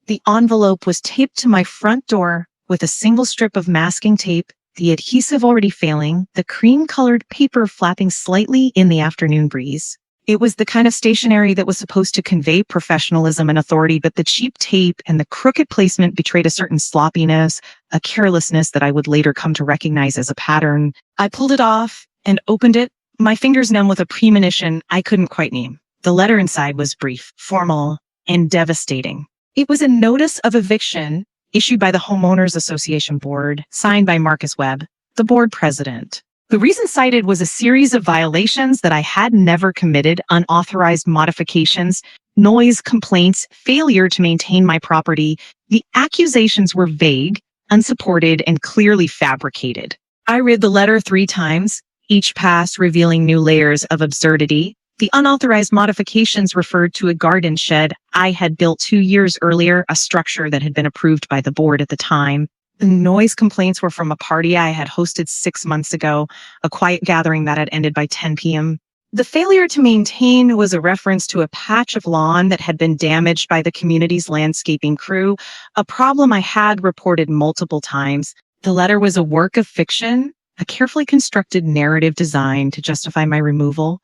The envelope was taped to my front door with a single strip of masking tape, the adhesive already failing, the cream-colored paper flapping slightly in the afternoon breeze. It was the kind of stationery that was supposed to convey professionalism and authority, but the cheap tape and the crooked placement betrayed a certain sloppiness, a carelessness that I would later come to recognize as a pattern. I pulled it off and opened it, my fingers numb with a premonition I couldn't quite name. The letter inside was brief, formal, and devastating. It was a notice of eviction issued by the Homeowners Association Board, signed by Marcus Webb, the board president. The reason cited was a series of violations that I had never committed: unauthorized modifications, noise complaints, failure to maintain my property. The accusations were vague, unsupported, and clearly fabricated. I read the letter 3 times, each pass revealing new layers of absurdity. The unauthorized modifications referred to a garden shed I had built 2 years earlier, a structure that had been approved by the board at the time. The noise complaints were from a party I had hosted 6 months ago, a quiet gathering that had ended by 10 p.m. The failure to maintain was a reference to a patch of lawn that had been damaged by the community's landscaping crew, a problem I had reported multiple times. The letter was a work of fiction, a carefully constructed narrative designed to justify my removal,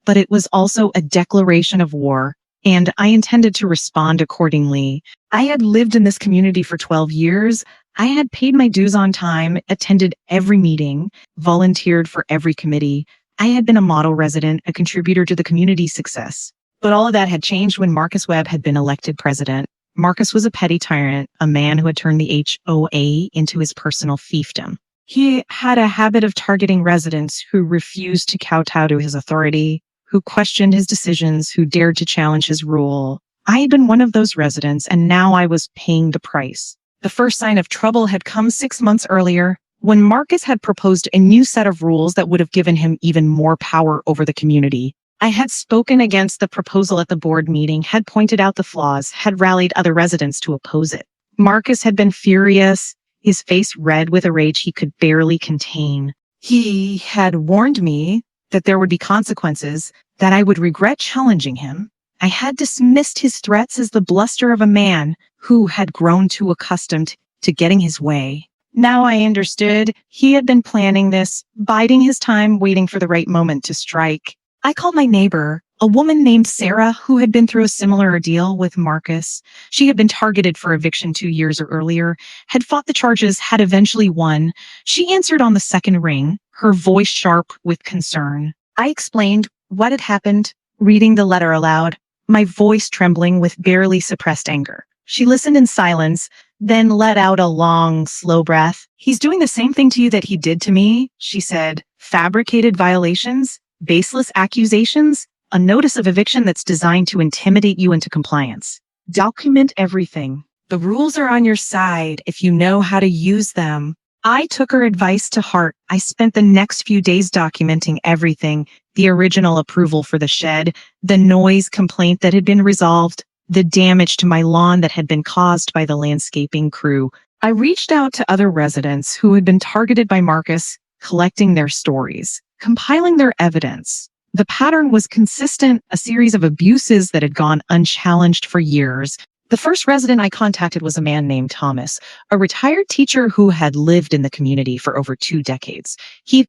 but it was also a declaration of war, and I intended to respond accordingly. I had lived in this community for 12 years. I had paid my dues on time, attended every meeting, volunteered for every committee. I had been a model resident, a contributor to the community's success. But all of that had changed when Marcus Webb had been elected president. Marcus was a petty tyrant, a man who had turned the HOA into his personal fiefdom. He had a habit of targeting residents who refused to kowtow to his authority, who questioned his decisions, who dared to challenge his rule. I had been one of those residents, and now I was paying the price. The first sign of trouble had come 6 months earlier, when Marcus had proposed a new set of rules that would have given him even more power over the community. I had spoken against the proposal at the board meeting, had pointed out the flaws, had rallied other residents to oppose it. Marcus had been furious, his face red with a rage he could barely contain. He had warned me that there would be consequences, that I would regret challenging him. I had dismissed his threats as the bluster of a man who had grown too accustomed to getting his way. Now I understood. He had been planning this, biding his time, waiting for the right moment to strike. I called my neighbor, a woman named Sarah, who had been through a similar ordeal with Marcus. She had been targeted for eviction 2 years earlier, had fought the charges, had eventually won. She answered on the second ring, her voice sharp with concern. I explained what had happened, reading the letter aloud, my voice trembling with barely suppressed anger. She listened in silence, then let out a long, slow breath. "He's doing the same thing to you that he did to me," she said. "Fabricated violations, baseless accusations, a notice of eviction that's designed to intimidate you into compliance. Document everything. The rules are on your side if you know how to use them." I took her advice to heart. I spent the next few days documenting everything: the original approval for the shed, the noise complaint that had been resolved, the damage to my lawn that had been caused by the landscaping crew. I reached out to other residents who had been targeted by Marcus, collecting their stories, compiling their evidence. The pattern was consistent, a series of abuses that had gone unchallenged for years. The first resident I contacted was a man named Thomas, a retired teacher who had lived in the community for over 2 decades. He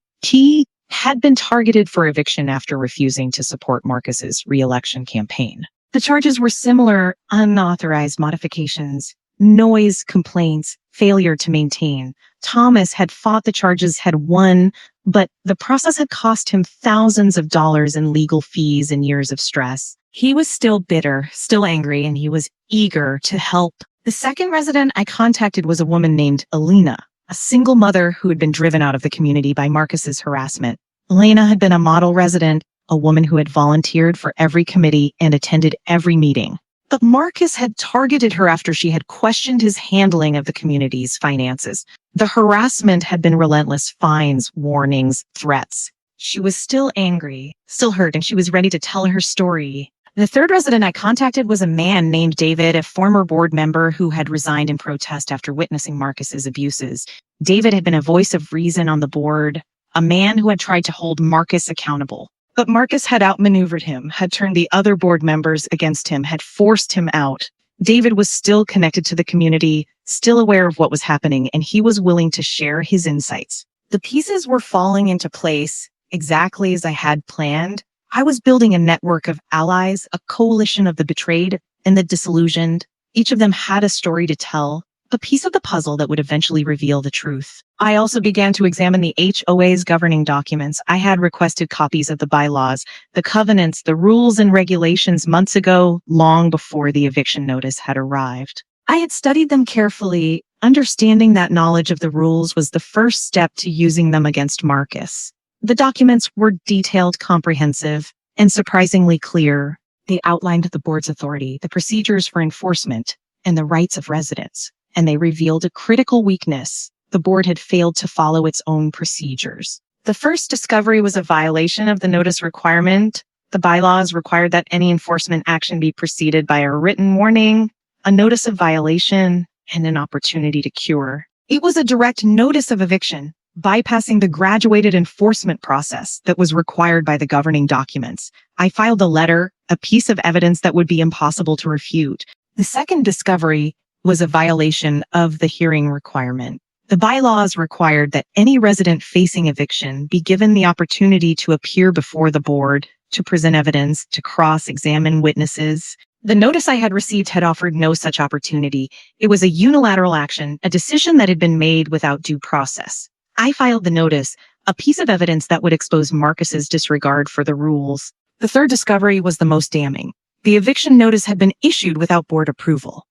had been targeted for eviction after refusing to support Marcus's re-election campaign. The charges were similar: unauthorized modifications, noise complaints, failure to maintain. Thomas had fought the charges, had won, but the process had cost him thousands of dollars in legal fees and years of stress. He was still bitter, still angry, and he was eager to help. The second resident I contacted was a woman named Alina, a single mother who had been driven out of the community by Marcus's harassment. Elena had been a model resident, a woman who had volunteered for every committee and attended every meeting. But Marcus had targeted her after she had questioned his handling of the community's finances. The harassment had been relentless: fines, warnings, threats. She was still angry, still hurt, and she was ready to tell her story. The third resident I contacted was a man named David, a former board member who had resigned in protest after witnessing Marcus's abuses. David had been a voice of reason on the board, a man who had tried to hold Marcus accountable. But Marcus had outmaneuvered him, had turned the other board members against him, had forced him out. David was still connected to the community, still aware of what was happening, and he was willing to share his insights. The pieces were falling into place exactly as I had planned. I was building a network of allies, a coalition of the betrayed and the disillusioned. Each of them had a story to tell, a piece of the puzzle that would eventually reveal the truth. I also began to examine the HOA's governing documents. I had requested copies of the bylaws, the covenants, the rules and regulations months ago, long before the eviction notice had arrived. I had studied them carefully. Understanding that knowledge of the rules was the first step to using them against Marcus. The documents were detailed, comprehensive, and surprisingly clear. They outlined the board's authority, the procedures for enforcement, and the rights of residents. And they revealed a critical weakness. The board had failed to follow its own procedures. The first discovery was a violation of the notice requirement. The bylaws required that any enforcement action be preceded by a written warning, a notice of violation, and an opportunity to cure. It was a direct notice of eviction, bypassing the graduated enforcement process that was required by the governing documents. I filed a letter, a piece of evidence that would be impossible to refute. The second discovery was a violation of the hearing requirement. The bylaws required that any resident facing eviction be given the opportunity to appear before the board, to present evidence, to cross-examine witnesses. The notice I had received had offered no such opportunity. It was a unilateral action, a decision that had been made without due process. I filed the notice, a piece of evidence that would expose Marcus's disregard for the rules. The third discovery was the most damning. The eviction notice had been issued without board approval.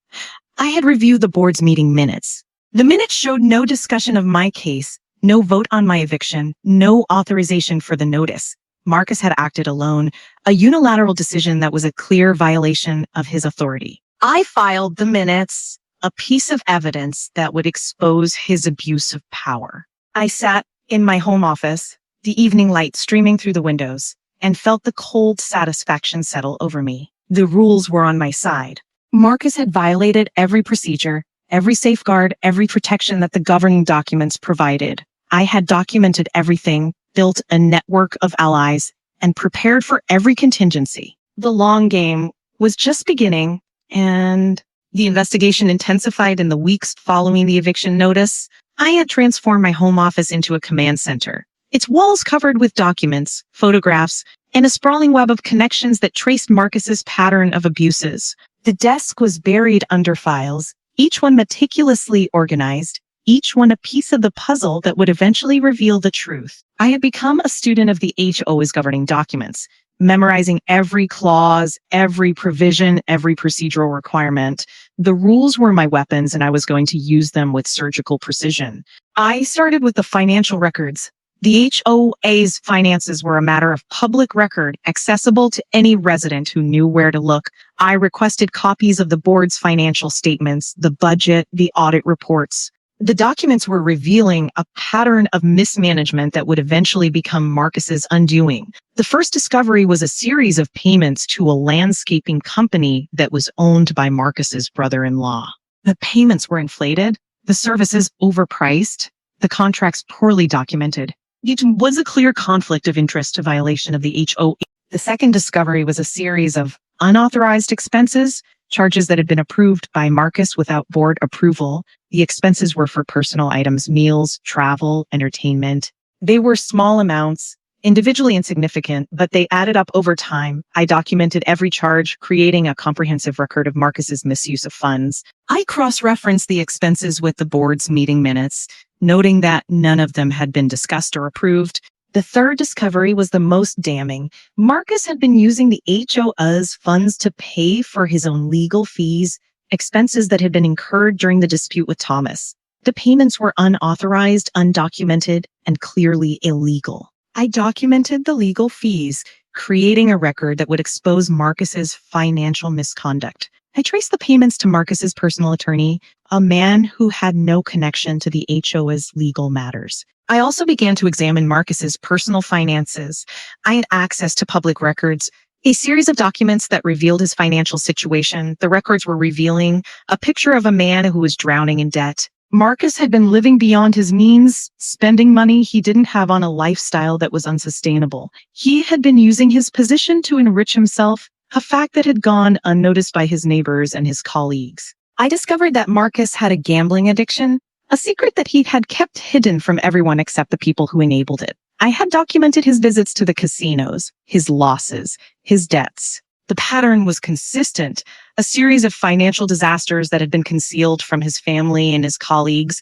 I had reviewed the board's meeting minutes. The minutes showed no discussion of my case, no vote on my eviction, no authorization for the notice. Marcus had acted alone, a unilateral decision that was a clear violation of his authority. I filed the minutes, a piece of evidence that would expose his abuse of power. I sat in my home office, the evening light streaming through the windows, and felt the cold satisfaction settle over me. The rules were on my side. Marcus had violated every procedure, every safeguard, every protection that the governing documents provided. I had documented everything, built a network of allies, and prepared for every contingency. The long game was just beginning, and the investigation intensified in the weeks following the eviction notice. I had transformed my home office into a command center, its walls covered with documents, photographs, and a sprawling web of connections that traced Marcus's pattern of abuses. The desk was buried under files, each one meticulously organized, each one a piece of the puzzle that would eventually reveal the truth. I had become a student of the HOA's governing documents, memorizing every clause, every provision, every procedural requirement. The rules were my weapons, and I was going to use them with surgical precision. I started with the financial records. The HOA's finances were a matter of public record, accessible to any resident who knew where to look. I requested copies of the board's financial statements, the budget, the audit reports. The documents were revealing a pattern of mismanagement that would eventually become Marcus's undoing. The first discovery was a series of payments to a landscaping company that was owned by Marcus's brother-in-law. The payments were inflated, the services overpriced, the contracts poorly documented. It was a clear conflict of interest, a violation of the HOA. The second discovery was a series of unauthorized expenses, charges that had been approved by Marcus without board approval. The expenses were for personal items, meals, travel, entertainment. They were small amounts, individually insignificant, but they added up over time. I documented every charge, creating a comprehensive record of Marcus's misuse of funds. I cross-referenced the expenses with the board's meeting minutes, noting that none of them had been discussed or approved. The third discovery was the most damning. Marcus had been using the HOA's funds to pay for his own legal fees, expenses that had been incurred during the dispute with Thomas. The payments were unauthorized, undocumented, and clearly illegal. I documented the legal fees, creating a record that would expose Marcus's financial misconduct. I traced the payments to Marcus's personal attorney, a man who had no connection to the HOA's legal matters. I also began to examine Marcus's personal finances. I had access to public records, a series of documents that revealed his financial situation. The records were revealing a picture of a man who was drowning in debt. Marcus had been living beyond his means, spending money he didn't have on a lifestyle that was unsustainable. He had been using his position to enrich himself, a fact that had gone unnoticed by his neighbors and his colleagues. I discovered that Marcus had a gambling addiction, a secret that he had kept hidden from everyone except the people who enabled it. I had documented his visits to the casinos, his losses, his debts. The pattern was consistent, a series of financial disasters that had been concealed from his family and his colleagues.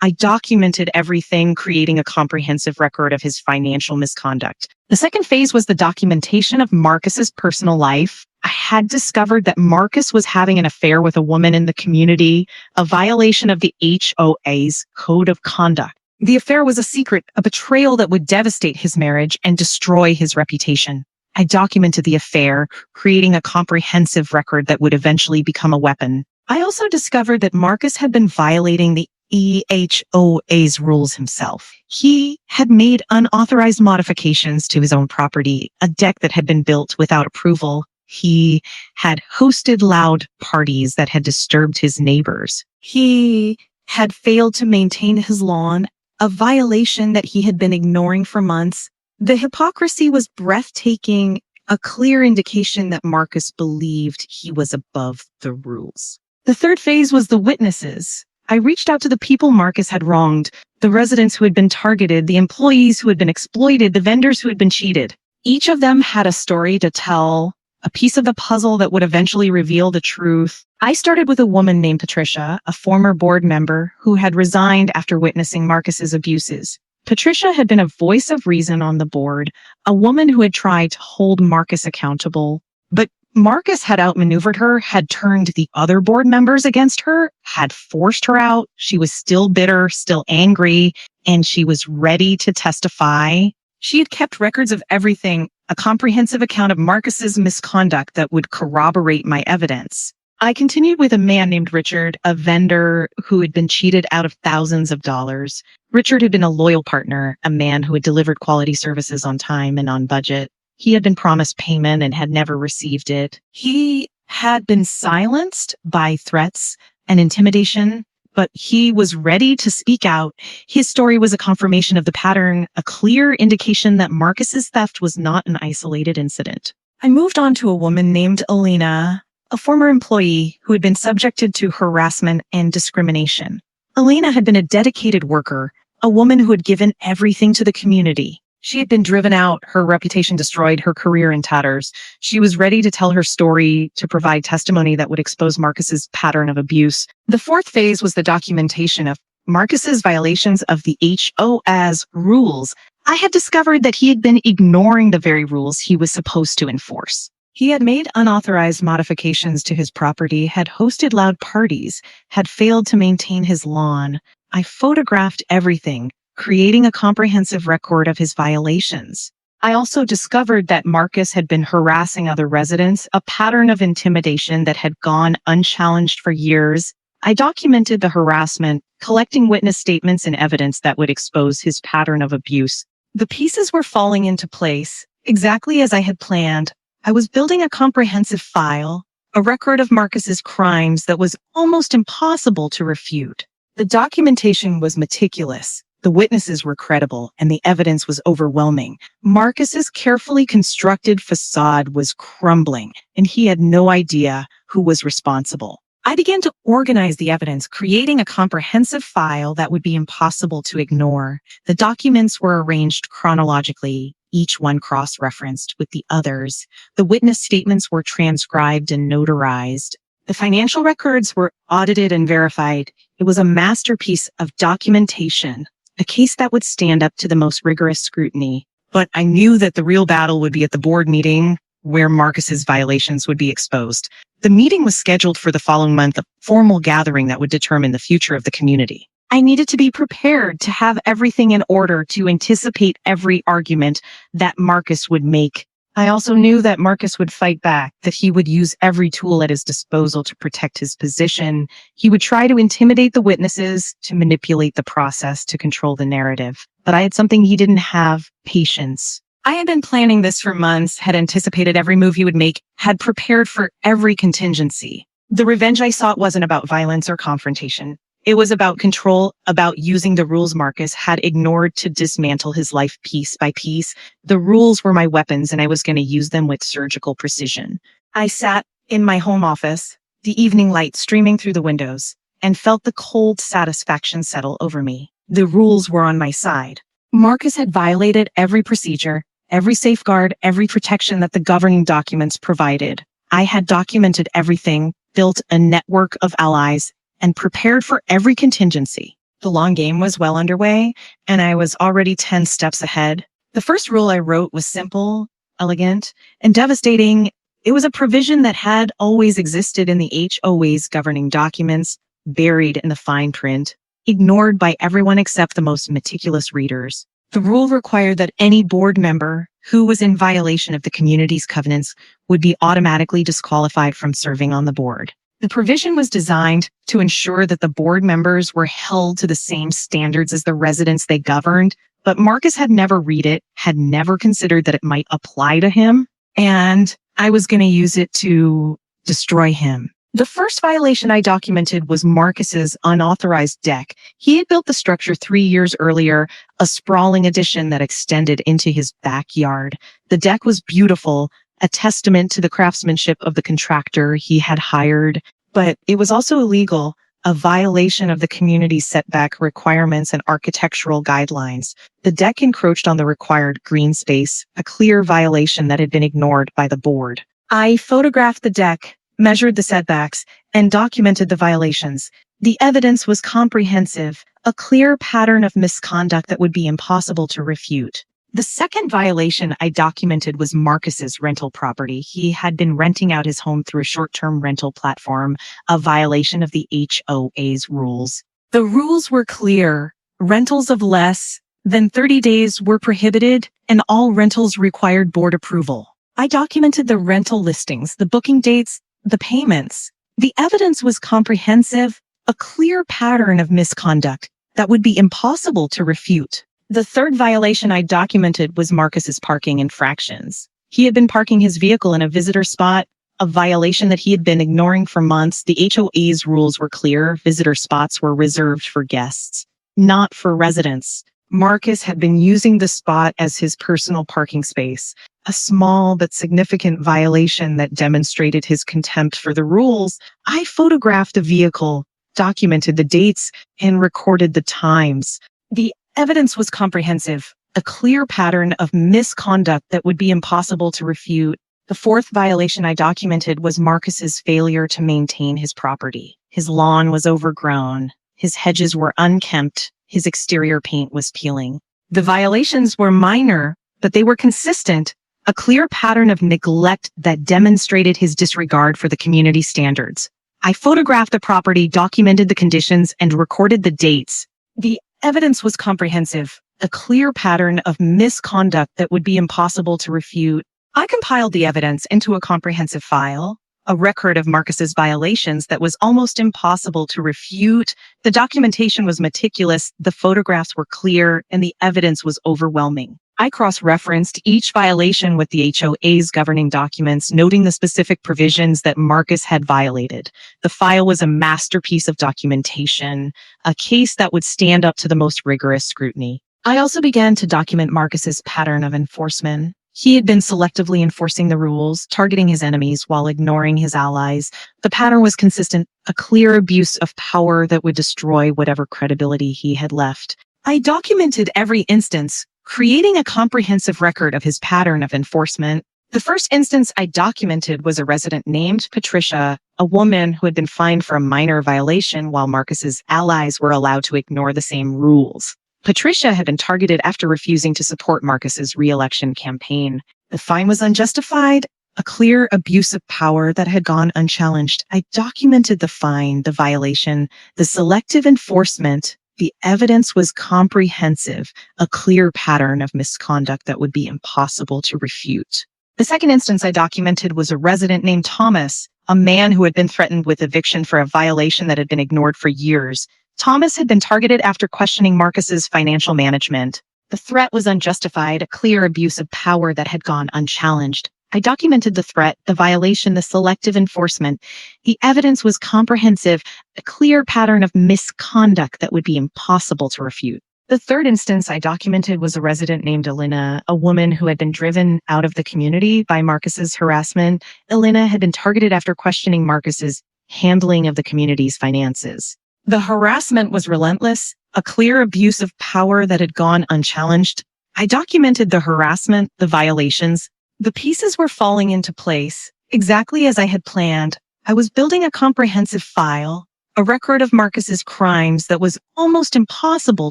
I documented everything, creating a comprehensive record of his financial misconduct. The second phase was the documentation of Marcus's personal life. I had discovered that Marcus was having an affair with a woman in the community, a violation of the HOA's code of conduct. The affair was a secret, a betrayal that would devastate his marriage and destroy his reputation. I documented the affair, creating a comprehensive record that would eventually become a weapon. I also discovered that Marcus had been violating the HOA's rules himself. He had made unauthorized modifications to his own property, a deck that had been built without approval. He had hosted loud parties that had disturbed his neighbors. He had failed to maintain his lawn, a violation that he had been ignoring for months. The hypocrisy was breathtaking, a clear indication that Marcus believed he was above the rules. The third phase was the witnesses. I reached out to the people Marcus had wronged, the residents who had been targeted, the employees who had been exploited, the vendors who had been cheated. Each of them had a story to tell, a piece of the puzzle that would eventually reveal the truth. I started with a woman named Patricia, a former board member who had resigned after witnessing Marcus's abuses. Patricia had been a voice of reason on the board, a woman who had tried to hold Marcus accountable. But Marcus had outmaneuvered her, had turned the other board members against her, had forced her out. She was still bitter, still angry, and she was ready to testify. She had kept records of everything, a comprehensive account of Marcus's misconduct that would corroborate my evidence. I continued with a man named Richard, a vendor who had been cheated out of thousands of dollars. Richard had been a loyal partner, a man who had delivered quality services on time and on budget. He had been promised payment and had never received it. He had been silenced by threats and intimidation, but he was ready to speak out. His story was a confirmation of the pattern, a clear indication that Marcus's theft was not an isolated incident. I moved on to a woman named Elena, a former employee who had been subjected to harassment and discrimination. Elena had been a dedicated worker, a woman who had given everything to the community. She had been driven out, her reputation destroyed, her career in tatters. She was ready to tell her story, to provide testimony that would expose Marcus's pattern of abuse. The fourth phase was the documentation of Marcus's violations of the HOA's rules. I had discovered that he had been ignoring the very rules he was supposed to enforce. He had made unauthorized modifications to his property, had hosted loud parties, had failed to maintain his lawn. I photographed everything, creating a comprehensive record of his violations. I also discovered that Marcus had been harassing other residents, a pattern of intimidation that had gone unchallenged for years. I documented the harassment, collecting witness statements and evidence that would expose his pattern of abuse. The pieces were falling into place, exactly as I had planned. I was building a comprehensive file, a record of Marcus's crimes that was almost impossible to refute. The documentation was meticulous. The witnesses were credible, and the evidence was overwhelming. Marcus's carefully constructed facade was crumbling, and he had no idea who was responsible. I began to organize the evidence, creating a comprehensive file that would be impossible to ignore. The documents were arranged chronologically, each one cross-referenced with the others. The witness statements were transcribed and notarized. The financial records were audited and verified. It was a masterpiece of documentation, a case that would stand up to the most rigorous scrutiny. But I knew that the real battle would be at the board meeting, where Marcus's violations would be exposed. The meeting was scheduled for the following month, a formal gathering that would determine the future of the community. I needed to be prepared to have everything in order to anticipate every argument that Marcus would make. I also knew that Marcus would fight back, that he would use every tool at his disposal to protect his position. He would try to intimidate the witnesses, to manipulate the process, to control the narrative. But I had something he didn't have: patience. I had been planning this for months, had anticipated every move he would make, had prepared for every contingency. The revenge I sought wasn't about violence or confrontation. It was about control, about using the rules Marcus had ignored to dismantle his life piece by piece. The rules were my weapons, and I was going to use them with surgical precision. I sat in my home office, the evening light streaming through the windows, and felt the cold satisfaction settle over me. The rules were on my side. Marcus had violated every procedure, every safeguard, every protection that the governing documents provided. I had documented everything, built a network of allies, and prepared for every contingency. The long game was well underway, and I was already 10 steps ahead. The first rule I wrote was simple, elegant, and devastating. It was a provision that had always existed in the HOA's governing documents, buried in the fine print, ignored by everyone except the most meticulous readers. The rule required that any board member who was in violation of the community's covenants would be automatically disqualified from serving on the board. The provision was designed to ensure that the board members were held to the same standards as the residents they governed, but Marcus had never read it, had never considered that it might apply to him, and I was going to use it to destroy him. The first violation I documented was Marcus's unauthorized deck. He had built the structure 3 years earlier, a sprawling addition that extended into his backyard. The deck was beautiful, a testament to the craftsmanship of the contractor he had hired, but it was also illegal, a violation of the community's setback requirements and architectural guidelines. The deck encroached on the required green space, a clear violation that had been ignored by the board. I photographed the deck, measured the setbacks, and documented the violations. The evidence was comprehensive, a clear pattern of misconduct that would be impossible to refute. The second violation I documented was Marcus's rental property. He had been renting out his home through a short-term rental platform, a violation of the HOA's rules. The rules were clear. Rentals of less than 30 days were prohibited, and all rentals required board approval. I documented the rental listings, the booking dates, the payments. The evidence was comprehensive, a clear pattern of misconduct that would be impossible to refute. The third violation I documented was Marcus's parking infractions. He had been parking his vehicle in a visitor spot, a violation that he had been ignoring for months. The HOA's rules were clear. Visitor spots were reserved for guests, not for residents. Marcus had been using the spot as his personal parking space, a small but significant violation that demonstrated his contempt for the rules. I photographed the vehicle, documented the dates, and recorded the times. The evidence was comprehensive, a clear pattern of misconduct that would be impossible to refute. The fourth violation I documented was Marcus's failure to maintain his property. His lawn was overgrown, his hedges were unkempt, his exterior paint was peeling. The violations were minor, but they were consistent, a clear pattern of neglect that demonstrated his disregard for the community standards. I photographed the property, documented the conditions, and recorded the dates. The evidence was comprehensive, a clear pattern of misconduct that would be impossible to refute. I compiled the evidence into a comprehensive file, a record of Marcus's violations that was almost impossible to refute. The documentation was meticulous, the photographs were clear, and the evidence was overwhelming. I cross-referenced each violation with the HOA's governing documents, noting the specific provisions that Marcus had violated. The file was a masterpiece of documentation, a case that would stand up to the most rigorous scrutiny. I also began to document Marcus's pattern of enforcement. He had been selectively enforcing the rules, targeting his enemies while ignoring his allies. The pattern was consistent, a clear abuse of power that would destroy whatever credibility he had left. I documented every instance, creating a comprehensive record of his pattern of enforcement. The first instance I documented was a resident named Patricia, a woman who had been fined for a minor violation while Marcus's allies were allowed to ignore the same rules. Patricia had been targeted after refusing to support Marcus's re-election campaign. The fine was unjustified, a clear abuse of power that had gone unchallenged. I documented the fine, the violation, the selective enforcement. The evidence was comprehensive, a clear pattern of misconduct that would be impossible to refute. The second instance I documented was a resident named Thomas, a man who had been threatened with eviction for a violation that had been ignored for years. Thomas had been targeted after questioning Marcus's financial management. The threat was unjustified, a clear abuse of power that had gone unchallenged. I documented the threat, the violation, the selective enforcement. The evidence was comprehensive, a clear pattern of misconduct that would be impossible to refute. The third instance I documented was a resident named Elena, a woman who had been driven out of the community by Marcus's harassment. Elena had been targeted after questioning Marcus's handling of the community's finances. The harassment was relentless, a clear abuse of power that had gone unchallenged. I documented the harassment, the violations. The pieces were falling into place, exactly as I had planned. I was building a comprehensive file, a record of Marcus's crimes that was almost impossible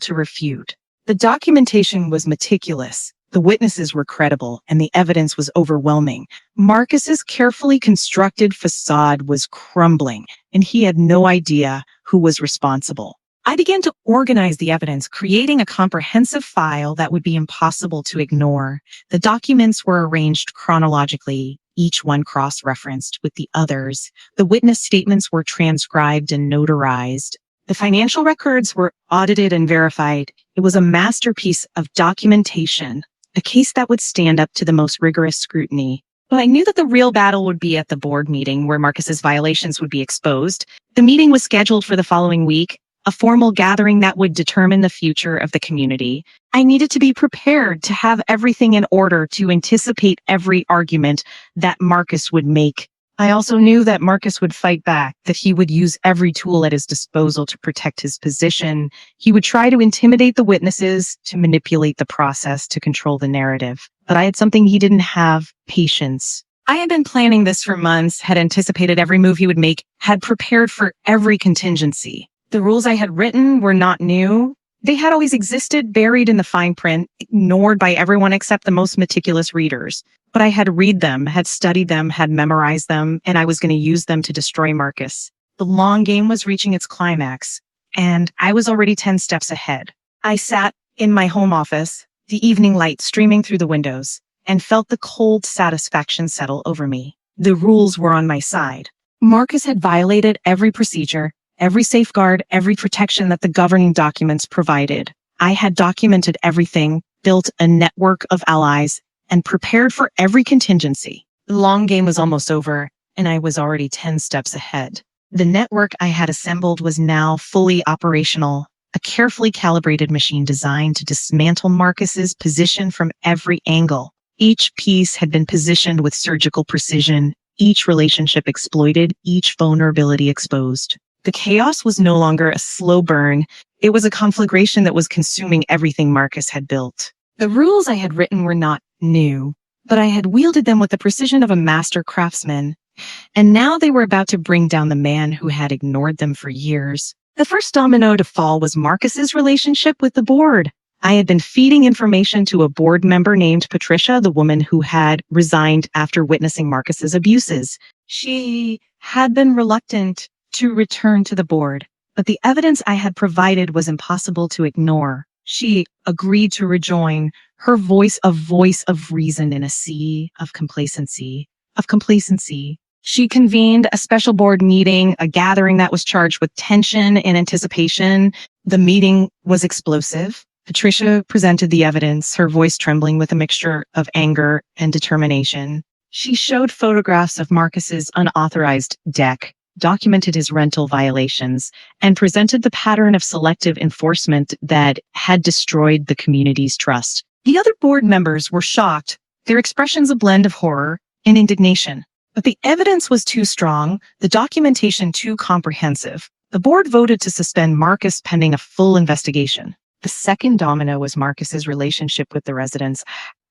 to refute. The documentation was meticulous, the witnesses were credible, and the evidence was overwhelming. Marcus's carefully constructed facade was crumbling, and he had no idea who was responsible. I began to organize the evidence, creating a comprehensive file that would be impossible to ignore. The documents were arranged chronologically, each one cross-referenced with the others. The witness statements were transcribed and notarized. The financial records were audited and verified. It was a masterpiece of documentation, a case that would stand up to the most rigorous scrutiny. But I knew that the real battle would be at the board meeting where Marcus's violations would be exposed. The meeting was scheduled for the following week, a formal gathering that would determine the future of the community. I needed to be prepared to have everything in order to anticipate every argument that Marcus would make. I also knew that Marcus would fight back, that he would use every tool at his disposal to protect his position. He would try to intimidate the witnesses, to manipulate the process, to control the narrative. But I had something he didn't have: patience. I had been planning this for months, had anticipated every move he would make, had prepared for every contingency. The rules I had written were not new. They had always existed, buried in the fine print, ignored by everyone except the most meticulous readers. But I had read them, had studied them, had memorized them, and I was going to use them to destroy Marcus. The long game was reaching its climax, and I was already 10 steps ahead. I sat in my home office, the evening light streaming through the windows, and felt the cold satisfaction settle over me. The rules were on my side. Marcus had violated every procedure, every safeguard, every protection that the governing documents provided. I had documented everything, built a network of allies, and prepared for every contingency. The long game was almost over, and I was already 10 steps ahead. The network I had assembled was now fully operational, a carefully calibrated machine designed to dismantle Marcus's position from every angle. Each piece had been positioned with surgical precision, each relationship exploited, each vulnerability exposed. The chaos was no longer a slow burn. It was a conflagration that was consuming everything Marcus had built. The rules I had written were not new, but I had wielded them with the precision of a master craftsman. And now they were about to bring down the man who had ignored them for years. The first domino to fall was Marcus's relationship with the board. I had been feeding information to a board member named Patricia, the woman who had resigned after witnessing Marcus's abuses. She had been reluctant to return to the board, but the evidence I had provided was impossible to ignore. She agreed to rejoin, her voice a voice of reason in a sea of complacency. She convened a special board meeting, a gathering that was charged with tension and anticipation. The meeting was explosive. Patricia presented the evidence, her voice trembling with a mixture of anger and determination. She showed photographs of Marcus's unauthorized deck, documented his rental violations, and presented the pattern of selective enforcement that had destroyed the community's trust. The other board members were shocked, their expressions a blend of horror and indignation. But the evidence was too strong, the documentation too comprehensive. The board voted to suspend Marcus pending a full investigation. The second domino was Marcus's relationship with the residents.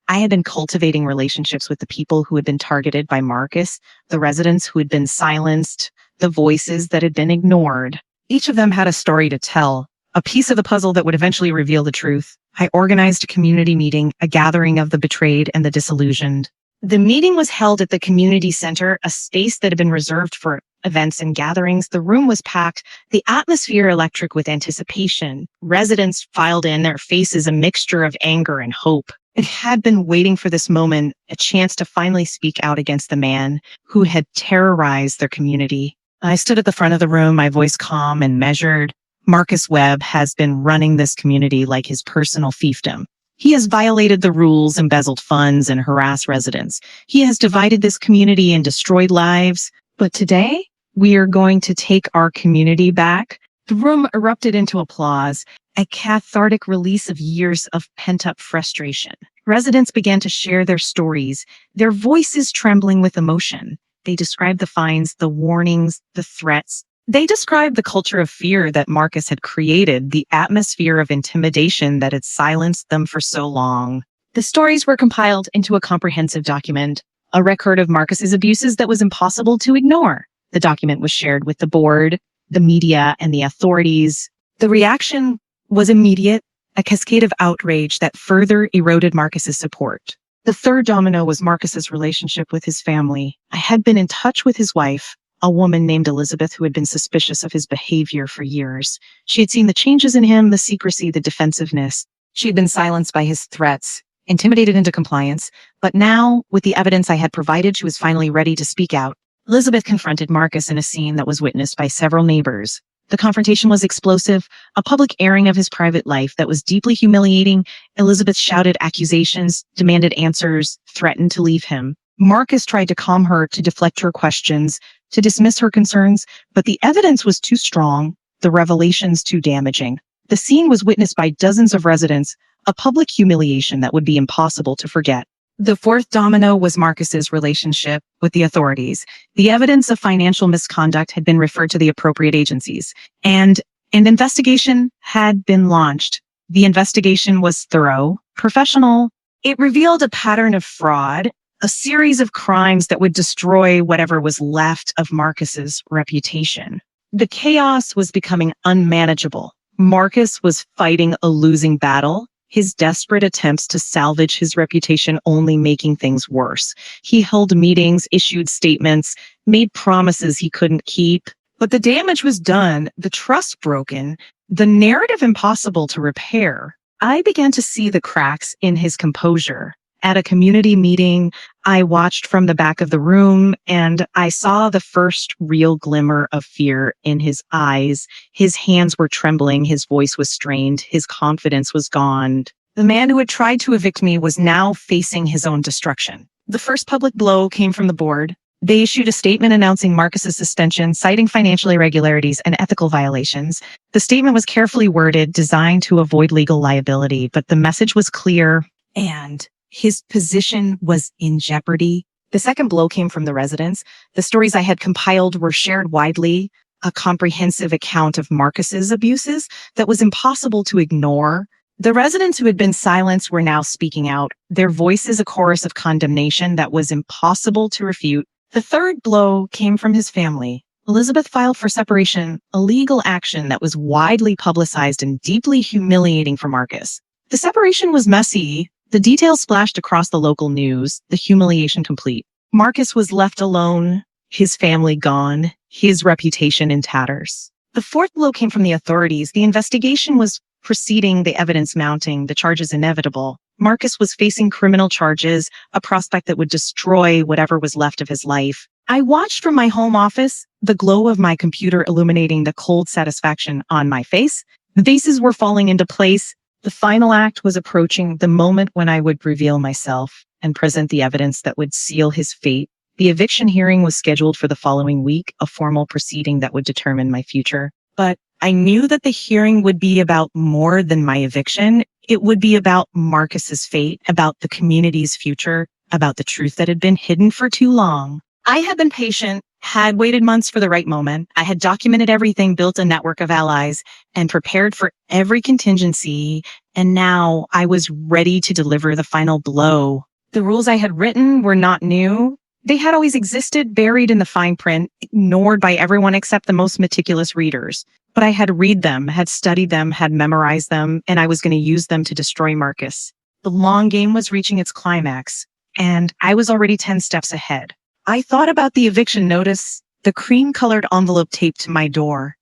I had been cultivating relationships with the people who had been targeted by Marcus, the residents who had been silenced, the voices that had been ignored. Each of them had a story to tell, a piece of the puzzle that would eventually reveal the truth. I organized a community meeting, a gathering of the betrayed and the disillusioned. The meeting was held at the community center, a space that had been reserved for events and gatherings. The room was packed, the atmosphere electric with anticipation. Residents filed in, their faces a mixture of anger and hope. It had been waiting for this moment, a chance to finally speak out against the man who had terrorized their community. I stood at the front of the room, my voice calm and measured. Marcus Webb has been running this community like his personal fiefdom. He has violated the rules, embezzled funds, and harassed residents. He has divided this community and destroyed lives. But today, we are going to take our community back. The room erupted into applause, a cathartic release of years of pent-up frustration. Residents began to share their stories, their voices trembling with emotion. They described the fines, the warnings, the threats. They described the culture of fear that Marcus had created, the atmosphere of intimidation that had silenced them for so long. The stories were compiled into a comprehensive document, a record of Marcus's abuses that was impossible to ignore. The document was shared with the board, the media, and the authorities. The reaction was immediate, a cascade of outrage that further eroded Marcus's support. The third domino was Marcus's relationship with his family. I had been in touch with his wife, a woman named Elizabeth, who had been suspicious of his behavior for years. She had seen the changes in him, the secrecy, the defensiveness. She had been silenced by his threats, intimidated into compliance. But now, with the evidence I had provided, she was finally ready to speak out. Elizabeth confronted Marcus in a scene that was witnessed by several neighbors. The confrontation was explosive, a public airing of his private life that was deeply humiliating. Elizabeth shouted accusations, demanded answers, threatened to leave him. Marcus tried to calm her, to deflect her questions, to dismiss her concerns, but the evidence was too strong, the revelations too damaging. The scene was witnessed by dozens of residents, a public humiliation that would be impossible to forget. The fourth domino was Marcus's relationship with the authorities. The evidence of financial misconduct had been referred to the appropriate agencies, and an investigation had been launched. The investigation was thorough, professional. It revealed a pattern of fraud, a series of crimes that would destroy whatever was left of Marcus's reputation. The chaos was becoming unmanageable. Marcus was fighting a losing battle, his desperate attempts to salvage his reputation only making things worse. He held meetings, issued statements, made promises he couldn't keep. But the damage was done, the trust broken, the narrative impossible to repair. I began to see the cracks in his composure. At a community meeting, I watched from the back of the room and I saw the first real glimmer of fear in his eyes. His hands were trembling, his voice was strained, his confidence was gone. The man who had tried to evict me was now facing his own destruction. The first public blow came from the board. They issued a statement announcing Marcus's suspension, citing financial irregularities and ethical violations. The statement was carefully worded, designed to avoid legal liability, but the message was clear and his position was in jeopardy. The second blow came from the residents. The stories I had compiled were shared widely, a comprehensive account of Marcus's abuses that was impossible to ignore. The residents who had been silenced were now speaking out, their voices a chorus of condemnation that was impossible to refute. The third blow came from his family. Elizabeth filed for separation, a legal action that was widely publicized and deeply humiliating for Marcus. The separation was messy. The details splashed across the local news, the humiliation complete. Marcus was left alone, his family gone, his reputation in tatters. The fourth blow came from the authorities. The investigation was proceeding, the evidence mounting, the charges inevitable. Marcus was facing criminal charges, a prospect that would destroy whatever was left of his life. I watched from my home office, the glow of my computer illuminating the cold satisfaction on my face. The pieces were falling into place. The final act was approaching, the moment when I would reveal myself and present the evidence that would seal his fate. The eviction hearing was scheduled for the following week, a formal proceeding that would determine my future. But I knew that the hearing would be about more than my eviction. It would be about Marcus's fate, about the community's future, about the truth that had been hidden for too long. I had been patient, had waited months for the right moment. I had documented everything, built a network of allies, and prepared for every contingency. And now I was ready to deliver the final blow. The rules I had written were not new. They had always existed, buried in the fine print, ignored by everyone except the most meticulous readers. But I had read them, had studied them, had memorized them, and I was going to use them to destroy Marcus. The long game was reaching its climax, and I was already 10 steps ahead. I thought about the eviction notice, the cream-colored envelope taped to my door.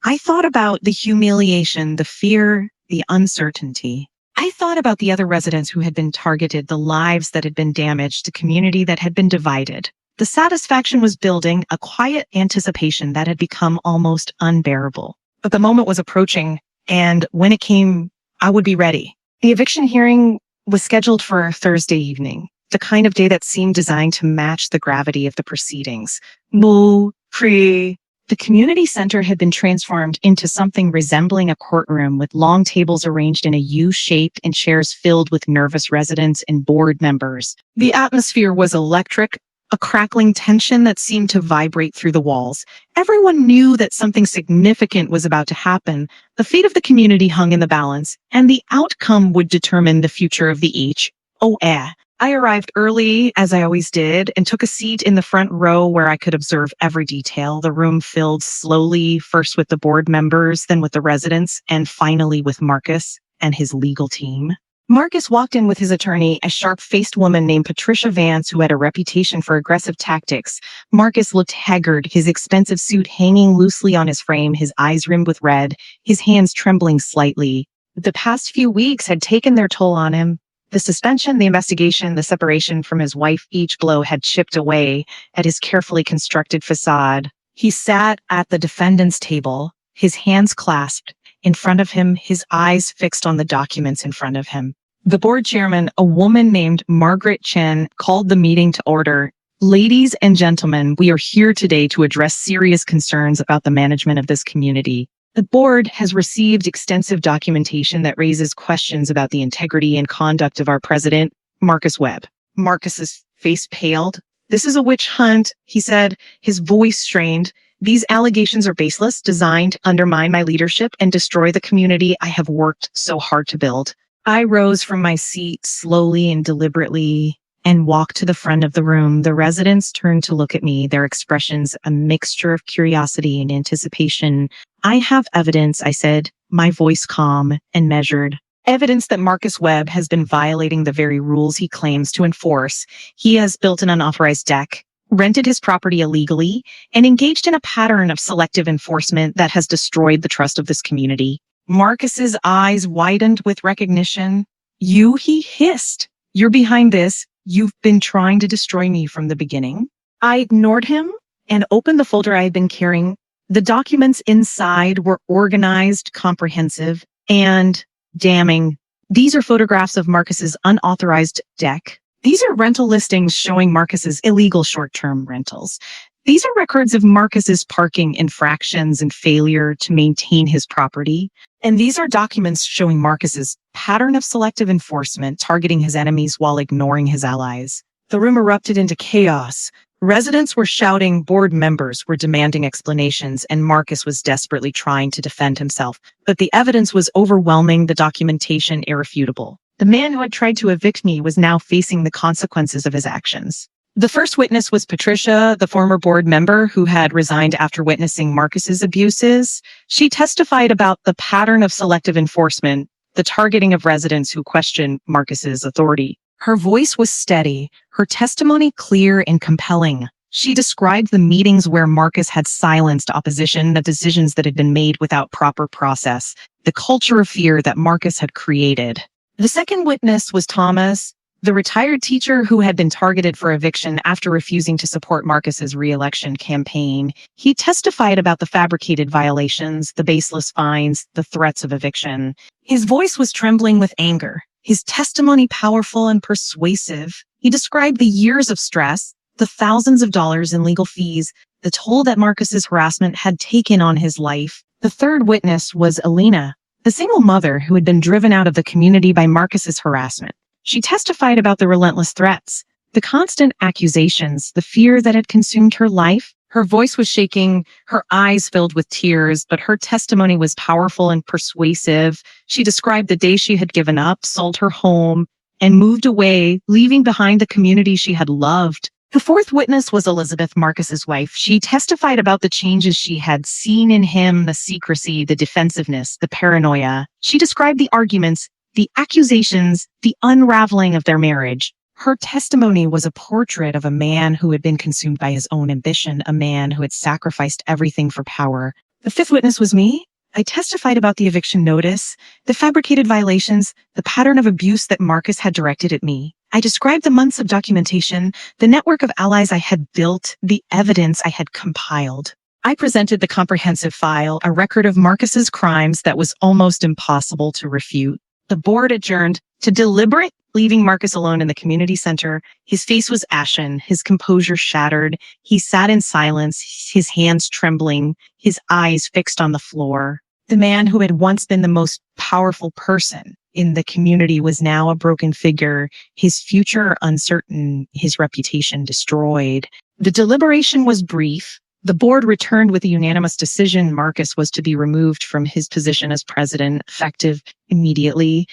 I thought about the humiliation, the fear, the uncertainty. I thought about the other residents who had been targeted, the lives that had been damaged, the community that had been divided. The satisfaction was building, a quiet anticipation that had become almost unbearable. But the moment was approaching, and when it came, I would be ready. The eviction hearing was scheduled for Thursday evening, the kind of day that seemed designed to match the gravity of the proceedings. The community center had been transformed into something resembling a courtroom with long tables arranged in a U-shaped and chairs filled with nervous residents and board members. The atmosphere was electric, a crackling tension that seemed to vibrate through the walls. Everyone knew that something significant was about to happen. The fate of the community hung in the balance, and the outcome would determine the future of the HOA. I arrived early, as I always did, and took a seat in the front row where I could observe every detail. The room filled slowly, first with the board members, then with the residents, and finally with Marcus and his legal team. Marcus walked in with his attorney, a sharp-faced woman named Patricia Vance, who had a reputation for aggressive tactics. Marcus looked haggard, his expensive suit hanging loosely on his frame, his eyes rimmed with red, his hands trembling slightly. The past few weeks had taken their toll on him. The suspension, the investigation, the separation from his wife, each blow had chipped away at his carefully constructed facade. He sat at the defendant's table, his hands clasped in front of him, his eyes fixed on the documents in front of him. The board chairman, a woman named Margaret Chen, called the meeting to order. Ladies and gentlemen, we are here today to address serious concerns about the management of this community. The board has received extensive documentation that raises questions about the integrity and conduct of our president, Marcus Webb. Marcus's face paled. "This is a witch hunt," he said, his voice strained. "These allegations are baseless, designed to undermine my leadership and destroy the community I have worked so hard to build." I rose from my seat slowly and deliberately and walked to the front of the room. The residents turned to look at me, their expressions a mixture of curiosity and anticipation. "I have evidence," I said, my voice calm and measured. "Evidence that Marcus Webb has been violating the very rules he claims to enforce. He has built an unauthorized deck, rented his property illegally, and engaged in a pattern of selective enforcement that has destroyed the trust of this community." Marcus's eyes widened with recognition. "You," he hissed. "You're behind this. You've been trying to destroy me from the beginning." I ignored him and opened the folder I had been carrying. The documents inside were organized, comprehensive, and damning. These are photographs of Marcus's unauthorized deck. These are rental listings showing Marcus's illegal short-term rentals. These are records of Marcus's parking infractions and failure to maintain his property. And these are documents showing Marcus's pattern of selective enforcement, targeting his enemies while ignoring his allies. The room erupted into chaos. Residents were shouting, board members were demanding explanations, and Marcus was desperately trying to defend himself. But the evidence was overwhelming, the documentation irrefutable. The man who had tried to evict me was now facing the consequences of his actions. The first witness was Patricia, the former board member who had resigned after witnessing Marcus's abuses. She testified about the pattern of selective enforcement, the targeting of residents who questioned Marcus's authority. Her voice was steady, her testimony clear and compelling. She described the meetings where Marcus had silenced opposition, the decisions that had been made without proper process, the culture of fear that Marcus had created. The second witness was Thomas, the retired teacher who had been targeted for eviction after refusing to support Marcus's re-election campaign. He testified about the fabricated violations, the baseless fines, the threats of eviction. His voice was trembling with anger, his testimony powerful and persuasive. He described the years of stress, the thousands of dollars in legal fees, the toll that Marcus's harassment had taken on his life. The third witness was Alina, the single mother who had been driven out of the community by Marcus's harassment. She testified about the relentless threats, the constant accusations, the fear that had consumed her life. Her voice was shaking, her eyes filled with tears, but her testimony was powerful and persuasive. She described the day she had given up, sold her home, and moved away, leaving behind the community she had loved. The fourth witness was Elizabeth, Marcus's wife. She testified about the changes she had seen in him, the secrecy, the defensiveness, the paranoia. She described the arguments, the accusations, the unraveling of their marriage. Her testimony was a portrait of a man who had been consumed by his own ambition, a man who had sacrificed everything for power. The fifth witness was me. I testified about the eviction notice, the fabricated violations, the pattern of abuse that Marcus had directed at me. I described the months of documentation, the network of allies I had built, the evidence I had compiled. I presented the comprehensive file, a record of Marcus's crimes that was almost impossible to refute. The board adjourned to deliberate, leaving Marcus alone in the community center. His face was ashen, his composure shattered. He sat in silence, his hands trembling, his eyes fixed on the floor. The man who had once been the most powerful person in the community was now a broken figure, his future uncertain, his reputation destroyed. The deliberation was brief. The board returned with a unanimous decision. Marcus was to be removed from his position as president, effective immediately.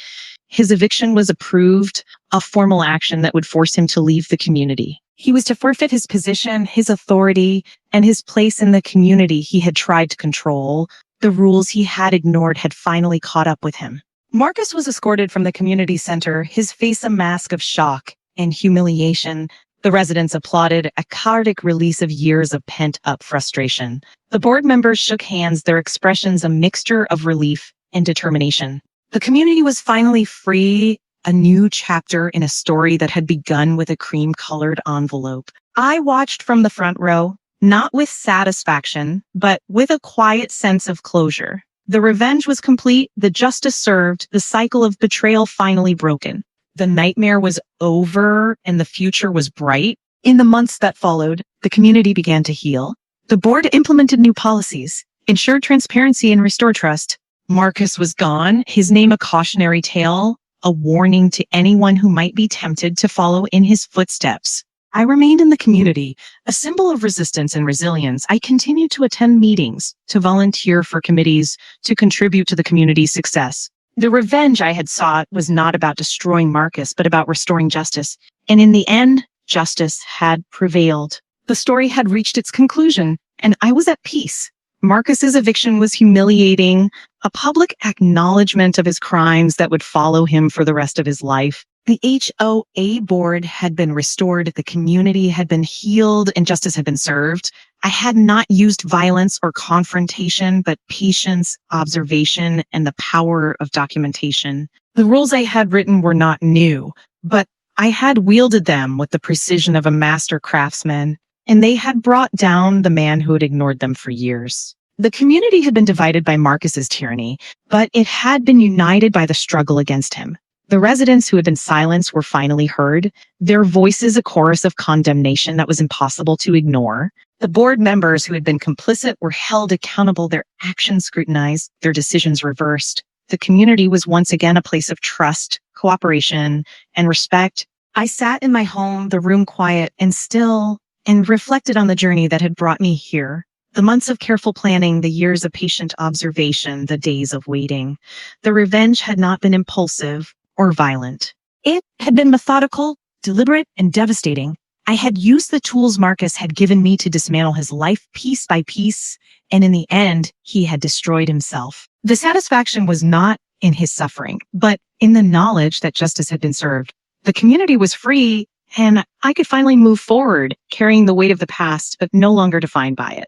His eviction was approved, a formal action that would force him to leave the community. He was to forfeit his position, his authority, and his place in the community he had tried to control. The rules he had ignored had finally caught up with him. Marcus was escorted from the community center, his face a mask of shock and humiliation. The residents applauded, a cathartic release of years of pent-up frustration. The board members shook hands, their expressions a mixture of relief and determination. The community was finally free, a new chapter in a story that had begun with a cream-colored envelope. I watched from the front row, not with satisfaction, but with a quiet sense of closure. The revenge was complete, the justice served, the cycle of betrayal finally broken. The nightmare was over and the future was bright. In the months that followed, the community began to heal. The board implemented new policies, ensured transparency and restored trust. Marcus was gone, his name a cautionary tale, a warning to anyone who might be tempted to follow in his footsteps. I remained in the community, a symbol of resistance and resilience. I continued to attend meetings, to volunteer for committees, to contribute to the community's success. The revenge I had sought was not about destroying Marcus, but about restoring justice. And in the end, justice had prevailed. The story had reached its conclusion, and I was at peace. Marcus's eviction was humiliating, a public acknowledgement of his crimes that would follow him for the rest of his life. The HOA board had been restored, the community had been healed, and justice had been served. I had not used violence or confrontation, but patience, observation, and the power of documentation. The rules I had written were not new, but I had wielded them with the precision of a master craftsman, and they had brought down the man who had ignored them for years. The community had been divided by Marcus's tyranny, but it had been united by the struggle against him. The residents who had been silenced were finally heard, their voices a chorus of condemnation that was impossible to ignore. The board members who had been complicit were held accountable, their actions scrutinized, their decisions reversed. The community was once again a place of trust, cooperation, and respect. I sat in my home, the room quiet and still, and reflected on the journey that had brought me here. The months of careful planning, the years of patient observation, the days of waiting. The revenge had not been impulsive or violent. It had been methodical, deliberate, and devastating. I had used the tools Marcus had given me to dismantle his life piece by piece, and in the end, he had destroyed himself. The satisfaction was not in his suffering, but in the knowledge that justice had been served. The community was free, and I could finally move forward, carrying the weight of the past, but no longer defined by it.